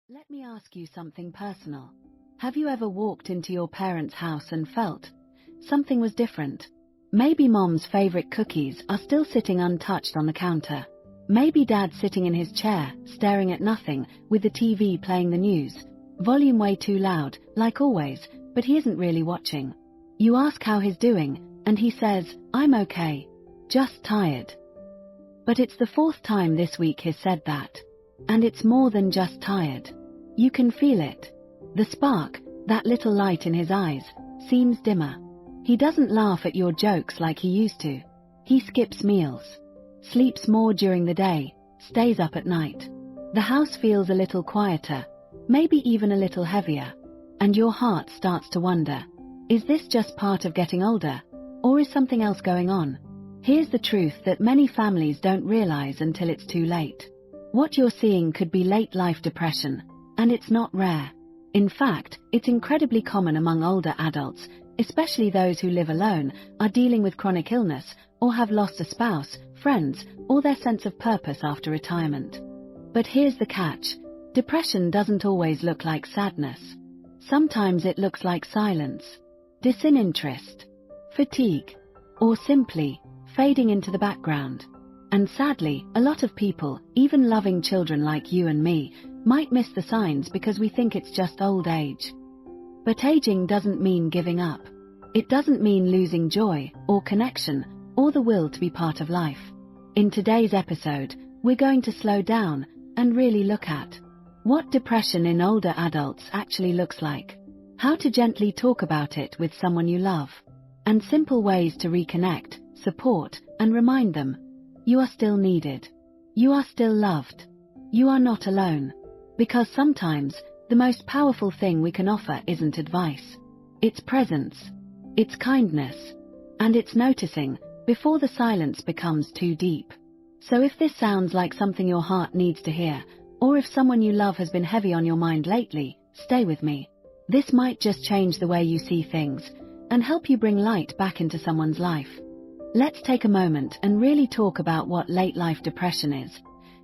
Let me ask you something personal. Have you ever walked into your parents' house and felt something was different? Maybe mom's favorite cookies are still sitting untouched on the counter. Maybe dad's sitting in his chair, staring at nothing, with the TV playing the news. Volume way too loud, like always, but he isn't really watching. You ask how he's doing, and he says, "I'm okay. Just tired." But it's the fourth time this week he's said that. And it's more than just tired. You can feel it. The spark, that little light in his eyes, seems dimmer. He doesn't laugh at your jokes like he used to. He skips meals, sleeps more during the day, stays up at night. The house feels a little quieter, maybe even a little heavier. And your heart starts to wonder, is this just part of getting older, or is something else going on? Here's the truth that many families don't realize until it's too late. What you're seeing could be late-life depression, and it's not rare. In fact, it's incredibly common among older adults, especially those who live alone, are dealing with chronic illness, or have lost a spouse, friends, or their sense of purpose after retirement. But here's the catch. Depression doesn't always look like sadness. Sometimes it looks like silence, disinterest, fatigue, or simply fading into the background. And sadly, a lot of people, even loving children like you and me, might miss the signs because we think it's just old age. But aging doesn't mean giving up. It doesn't mean losing joy, or connection, or the will to be part of life. In today's episode, we're going to slow down and really look at what depression in older adults actually looks like, how to gently talk about it with someone you love, and simple ways to reconnect, support, and remind them you are still needed. You are still loved. You are not alone. Because sometimes, the most powerful thing we can offer isn't advice. It's presence. It's kindness. And it's noticing, before the silence becomes too deep. So if this sounds like something your heart needs to hear, or if someone you love has been heavy on your mind lately, stay with me. This might just change the way you see things, and help you bring light back into someone's life. Let's take a moment and really talk about what late-life depression is,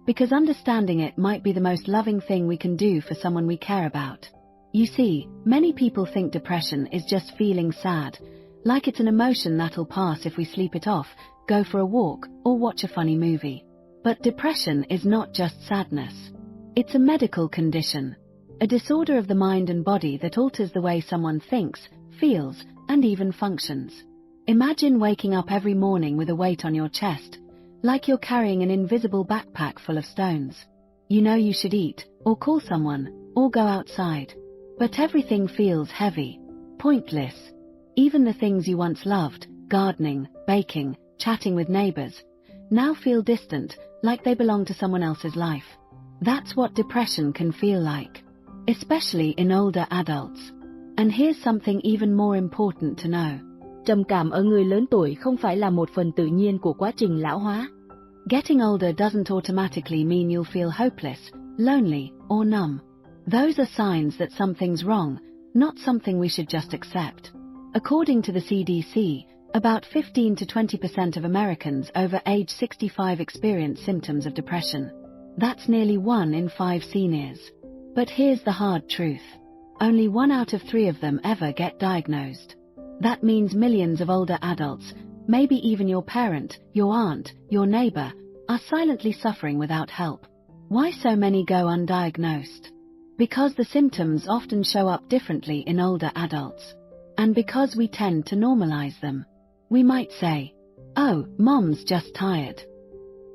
because understanding it might be the most loving thing we can do for someone we care about. You see, many people think depression is just feeling sad, like it's an emotion that'll pass if we sleep it off, go for a walk, or watch a funny movie. But depression is not just sadness. It's a medical condition, a disorder of the mind and body that alters the way someone thinks, feels, and even functions. Imagine waking up every morning with a weight on your chest, like you're carrying an invisible backpack full of stones. You know you should eat, or call someone, or go outside. But everything feels heavy, pointless. Even the things you once loved, gardening, baking, chatting with neighbors, now feel distant, like they belong to someone else's life. That's what depression can feel like, especially in older adults. And here's something even more important to know. Trầm cảm ở người lớn tuổi không phải là một phần tự nhiên của quá trình lão hóa. Getting older doesn't automatically mean you'll feel hopeless, lonely, or numb. Those are signs that something's wrong, not something we should just accept. According to the CDC, about 15 to 20% of Americans over age 65 experience symptoms of depression. That's nearly 1 in 5 seniors. But here's the hard truth. Only 1 out of 3 of them ever get diagnosed. That means millions of older adults, maybe even your parent, your aunt, your neighbor, are silently suffering without help. Why so many go undiagnosed? Because the symptoms often show up differently in older adults. And because we tend to normalize them. We might say, "Oh, mom's just tired.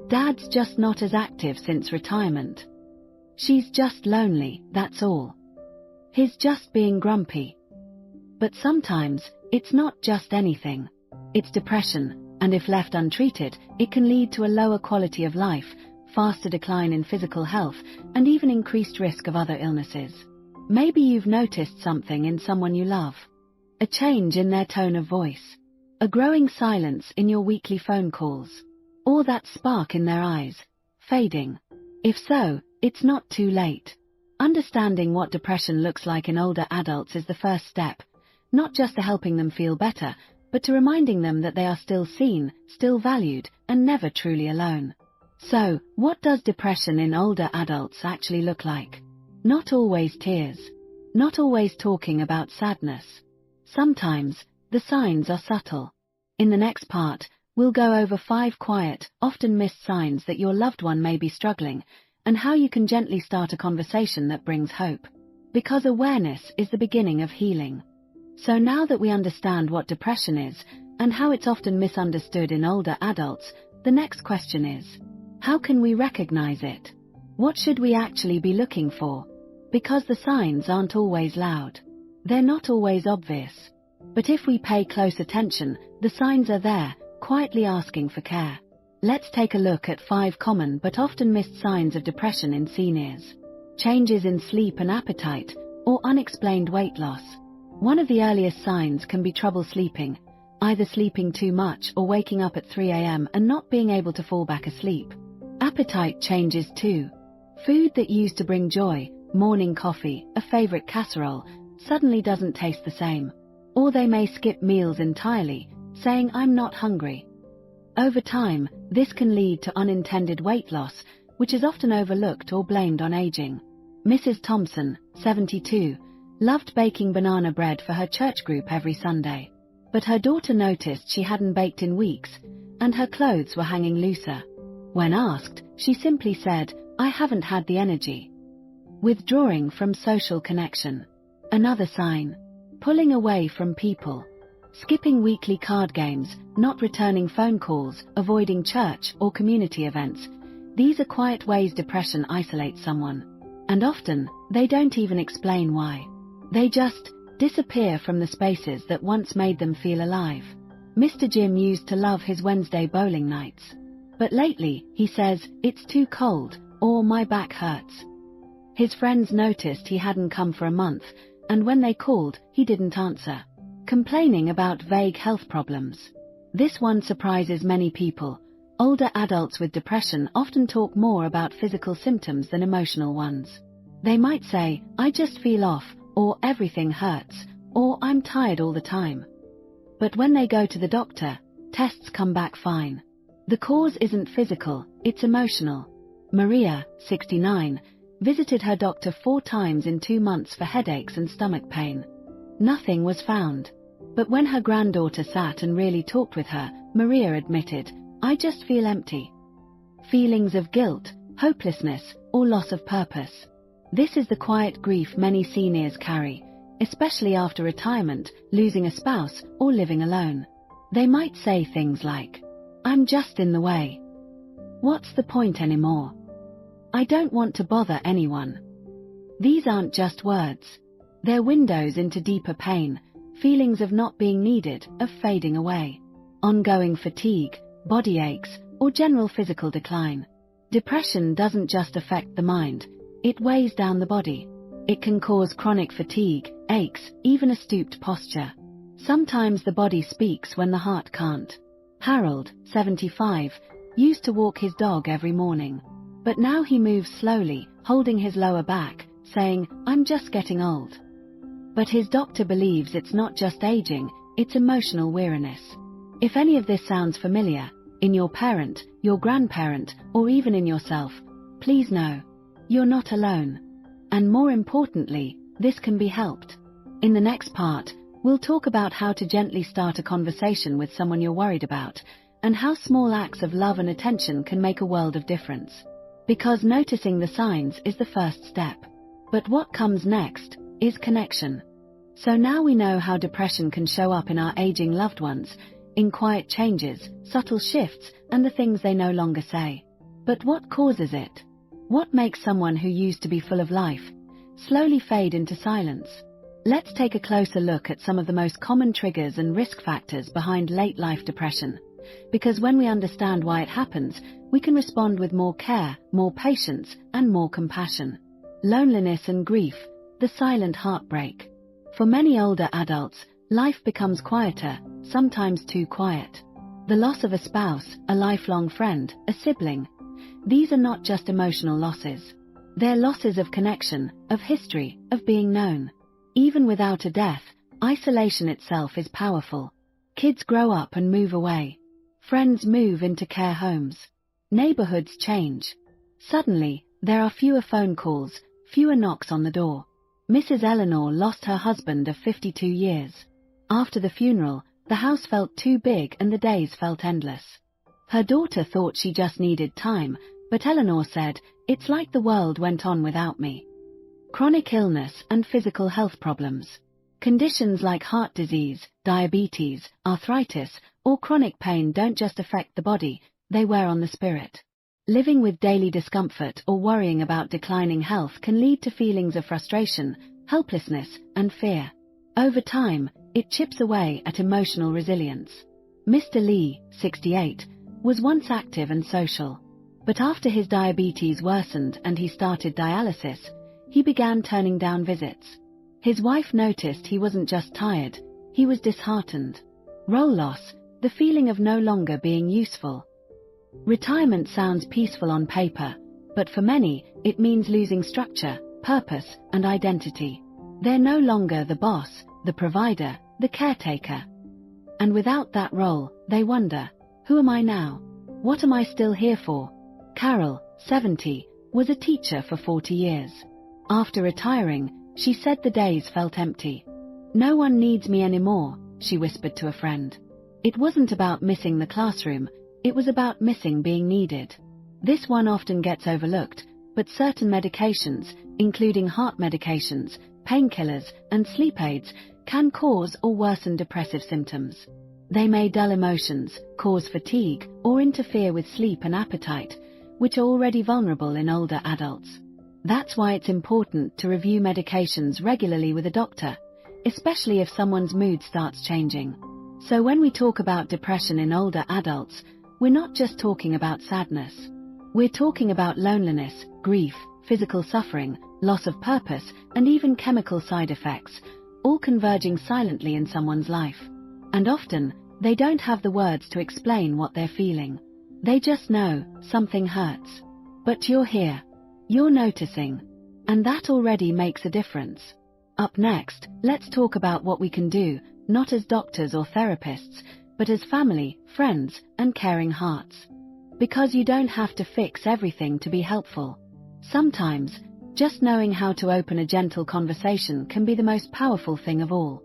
Dad's just not as active since retirement. She's just lonely, that's all. He's just being grumpy." But sometimes, it's not just anything. It's depression, and if left untreated, it can lead to a lower quality of life, faster decline in physical health, and even increased risk of other illnesses. Maybe you've noticed something in someone you love. A change in their tone of voice. A growing silence in your weekly phone calls. Or that spark in their eyes, fading. If so, it's not too late. Understanding what depression looks like in older adults is the first step. Not just to helping them feel better, but to reminding them that they are still seen, still valued, and never truly alone. So, what does depression in older adults actually look like? Not always tears. Not always talking about sadness. Sometimes, the signs are subtle. In the next part, we'll go over 5 quiet, often missed signs that your loved one may be struggling, and how you can gently start a conversation that brings hope. Because awareness is the beginning of healing. So now that we understand what depression is, and how it's often misunderstood in older adults, the next question is, how can we recognize it? What should we actually be looking for? Because the signs aren't always loud. They're not always obvious. But if we pay close attention, the signs are there, quietly asking for care. Let's take a look at 5 common but often missed signs of depression in seniors. Changes in sleep and appetite, or unexplained weight loss. One of the earliest signs can be trouble sleeping, either sleeping too much or waking up at 3 a.m. and not being able to fall back asleep. Appetite changes too. Food that used to bring joy, morning coffee, a favorite casserole, suddenly doesn't taste the same. Or they may skip meals entirely, saying I'm not hungry. Over time, this can lead to unintended weight loss, which is often overlooked or blamed on aging. Mrs. Thompson, 72, loved baking banana bread for her church group every Sunday. But her daughter noticed she hadn't baked in weeks, and her clothes were hanging looser. When asked, she simply said, I haven't had the energy. Withdrawing from social connection. Another sign. Pulling away from people. Skipping weekly card games, not returning phone calls, avoiding church or community events. These are quiet ways depression isolates someone. And often, they don't even explain why. They just disappear from the spaces that once made them feel alive. Mr. Jim used to love his Wednesday bowling nights. But lately, he says, it's too cold, or my back hurts. His friends noticed he hadn't come for a month, and when they called, he didn't answer. Complaining about vague health problems. This one surprises many people. Older adults with depression often talk more about physical symptoms than emotional ones. They might say, I just feel off, or everything hurts, or I'm tired all the time. But when they go to the doctor, tests come back fine. The cause isn't physical, it's emotional. Maria, 69, visited her doctor 4 times in 2 months for headaches and stomach pain. Nothing was found. But when her granddaughter sat and really talked with her, Maria admitted, I just feel empty. Feelings of guilt, hopelessness, or loss of purpose. This is the quiet grief many seniors carry, especially after retirement, losing a spouse, or living alone. They might say things like, I'm just in the way. What's the point anymore? I don't want to bother anyone. These aren't just words. They're windows into deeper pain, feelings of not being needed, of fading away. Ongoing fatigue, body aches, or general physical decline. Depression doesn't just affect the mind, it weighs down the body. It can cause chronic fatigue, aches, even a stooped posture. Sometimes the body speaks when the heart can't. Harold, 75, used to walk his dog every morning. But now he moves slowly, holding his lower back, saying, I'm just getting old. But his doctor believes it's not just aging, it's emotional weariness. If any of this sounds familiar, in your parent, your grandparent, or even in yourself, please know, you're not alone. And more importantly, this can be helped. In the next part, we'll talk about how to gently start a conversation with someone you're worried about, and how small acts of love and attention can make a world of difference. Because noticing the signs is the first step. But what comes next is connection. So now we know how depression can show up in our aging loved ones, in quiet changes, subtle shifts, and the things they no longer say. But what causes it? What makes someone who used to be full of life slowly fade into silence? Let's take a closer look at some of the most common triggers and risk factors behind late-life depression. Because when we understand why it happens, we can respond with more care, more patience, and more compassion. Loneliness and grief, the silent heartbreak. For many older adults, life becomes quieter, sometimes too quiet. The loss of a spouse, a lifelong friend, a sibling. These are not just emotional losses. They're losses of connection, of history, of being known. Even without a death, isolation itself is powerful. Kids grow up and move away. Friends move into care homes. Neighborhoods change. Suddenly, there are fewer phone calls, fewer knocks on the door. Mrs. Eleanor lost her husband of 52 years. After the funeral, the house felt too big and the days felt endless. Her daughter thought she just needed time, but Eleanor said, "It's like the world went on without me." Chronic illness and physical health problems. Conditions like heart disease, diabetes, arthritis, or chronic pain don't just affect the body, they wear on the spirit. Living with daily discomfort or worrying about declining health can lead to feelings of frustration, helplessness, and fear. Over time, it chips away at emotional resilience. Mr. Lee, 68, was once active and social. But after his diabetes worsened and he started dialysis, he began turning down visits. His wife noticed he wasn't just tired, he was disheartened. Role loss, the feeling of no longer being useful. Retirement sounds peaceful on paper, but for many, it means losing structure, purpose, and identity. They're no longer the boss, the provider, the caretaker. And without that role, they wonder, who am I now? What am I still here for? Carol, 70, was a teacher for 40 years. After retiring, she said the days felt empty. "No one needs me anymore," she whispered to a friend. It wasn't about missing the classroom, it was about missing being needed. This one often gets overlooked, but certain medications, including heart medications, painkillers, and sleep aids, can cause or worsen depressive symptoms. They may dull emotions, cause fatigue, or interfere with sleep and appetite, which are already vulnerable in older adults. That's why it's important to review medications regularly with a doctor, especially if someone's mood starts changing. So when we talk about depression in older adults, we're not just talking about sadness. We're talking about loneliness, grief, physical suffering, loss of purpose, and even chemical side effects, all converging silently in someone's life. And often, they don't have the words to explain what they're feeling. They just know, something hurts. But you're here. You're noticing. And that already makes a difference. Up next, let's talk about what we can do, not as doctors or therapists, but as family, friends, and caring hearts. Because you don't have to fix everything to be helpful. Sometimes, just knowing how to open a gentle conversation can be the most powerful thing of all.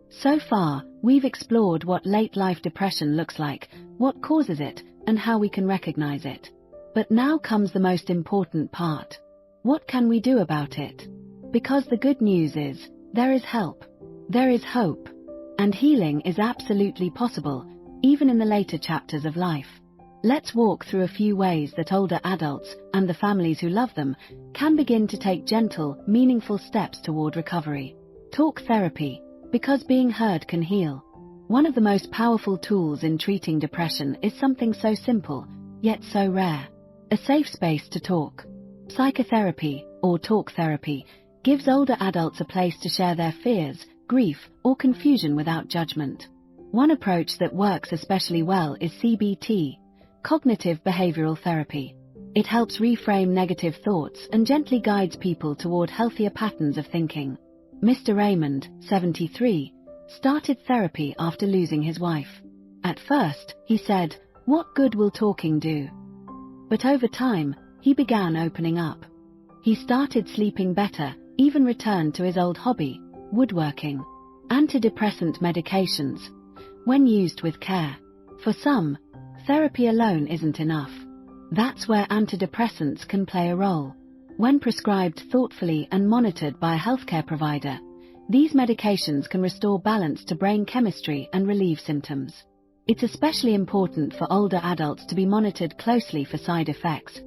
So far, we've explored what late-life depression looks like, what causes it, and how we can recognize it. But now comes the most important part. What can we do about it? Because the good news is, there is help. There is hope. And healing is absolutely possible, even in the later chapters of life. Let's walk through a few ways that older adults, and the families who love them, can begin to take gentle, meaningful steps toward recovery. Talk therapy, because being heard can heal. One of the most powerful tools in treating depression is something so simple, yet so rare. A safe space to talk. Psychotherapy, or talk therapy, gives older adults a place to share their fears, grief, or confusion without judgment. One approach that works especially well is CBT, cognitive behavioral therapy. It helps reframe negative thoughts and gently guides people toward healthier patterns of thinking. Mr. Raymond, 73, started therapy after losing his wife. At first, he said, "What good will talking do?" But over time, he began opening up. He started sleeping better, even returned to his old hobby, woodworking. Antidepressant medications, when used with care. For some, therapy alone isn't enough. That's where antidepressants can play a role. When prescribed thoughtfully and monitored by a healthcare provider, these medications can restore balance to brain chemistry and relieve symptoms. It's especially important for older adults to be monitored closely for side effects,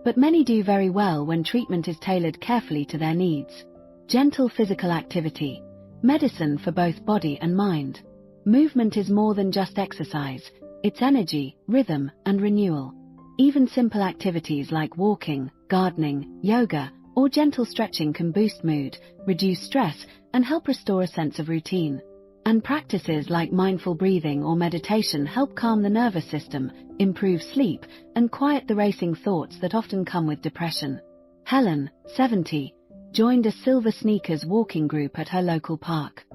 but many do very well when treatment is tailored carefully to their needs. Gentle physical activity, medicine for both body and mind. Movement is more than just exercise, it's energy, rhythm, and renewal. Even simple activities like walking, gardening, yoga, or gentle stretching can boost mood, reduce stress, and help restore a sense of routine. And practices like mindful breathing or meditation help calm the nervous system, improve sleep, and quiet the racing thoughts that often come with depression. Helen, 70, joined a Silver Sneakers walking group at her local park.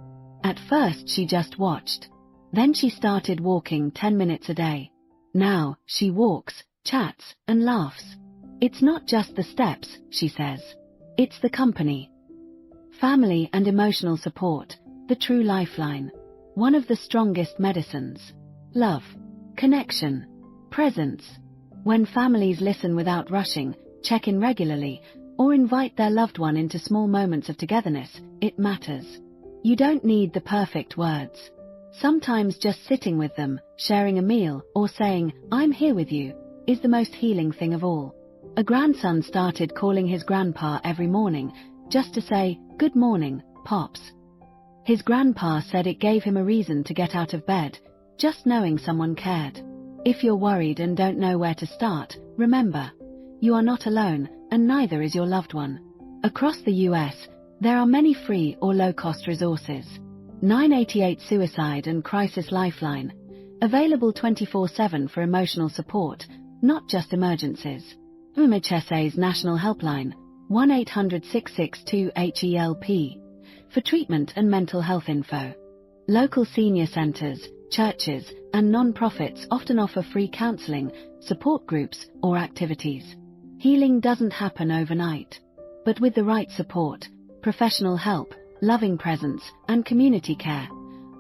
At first she just watched. Then she started walking 10 minutes a day. Now, she walks, chats, and laughs. It's not just the steps, she says. It's the company. Family and emotional support, the true lifeline. One of the strongest medicines. Love, connection, presence. When families listen without rushing, check in regularly, or invite their loved one into small moments of togetherness, it matters. You don't need the perfect words. Sometimes just sitting with them, sharing a meal, or saying, "I'm here with you," is the most healing thing of all. A grandson started calling his grandpa every morning, just to say, "Good morning, Pops." His grandpa said it gave him a reason to get out of bed, just knowing someone cared. If you're worried and don't know where to start, remember, you are not alone, and neither is your loved one. Across the US, there are many free or low-cost resources. 988 Suicide and Crisis Lifeline, available 24/7 for emotional support, not just emergencies. SAMHSA's National Helpline, 1-800-662-HELP, for treatment and mental health info. Local senior centers, churches, and non-profits often offer free counseling, support groups, or activities. Healing doesn't happen overnight. But with the right support, professional help, loving presence, and community care,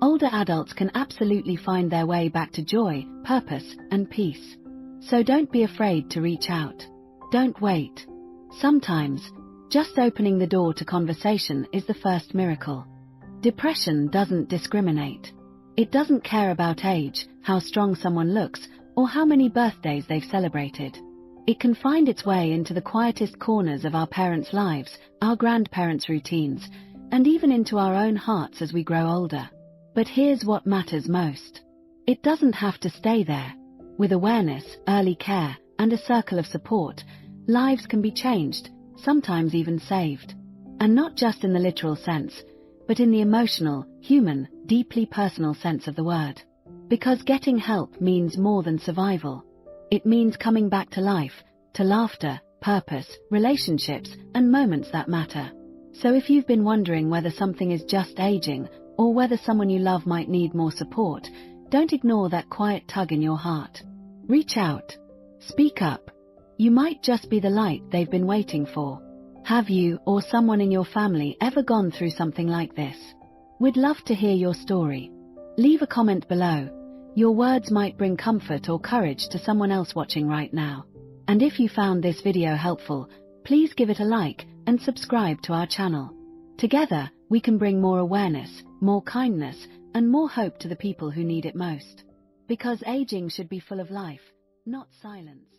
older adults can absolutely find their way back to joy, purpose, and peace. So don't be afraid to reach out. Don't wait. Sometimes, just opening the door to conversation is the first miracle. Depression doesn't discriminate. It doesn't care about age, how strong someone looks, or how many birthdays they've celebrated. It can find its way into the quietest corners of our parents' lives, our grandparents' routines, and even into our own hearts as we grow older. But here's what matters most. It doesn't have to stay there. With awareness, early care, and a circle of support, lives can be changed, sometimes even saved. And not just in the literal sense, but in the emotional, human, deeply personal sense of the word. Because getting help means more than survival. It means coming back to life, to laughter, purpose, relationships, and moments that matter. So if you've been wondering whether something is just aging, or whether someone you love might need more support, don't ignore that quiet tug in your heart. Reach out. Speak up. You might just be the light they've been waiting for. Have you or someone in your family ever gone through something like this? We'd love to hear your story. Leave a comment below. Your words might bring comfort or courage to someone else watching right now. And if you found this video helpful, please give it a like and subscribe to our channel. Together, we can bring more awareness, more kindness, and more hope to the people who need it most. Because aging should be full of life, not silence.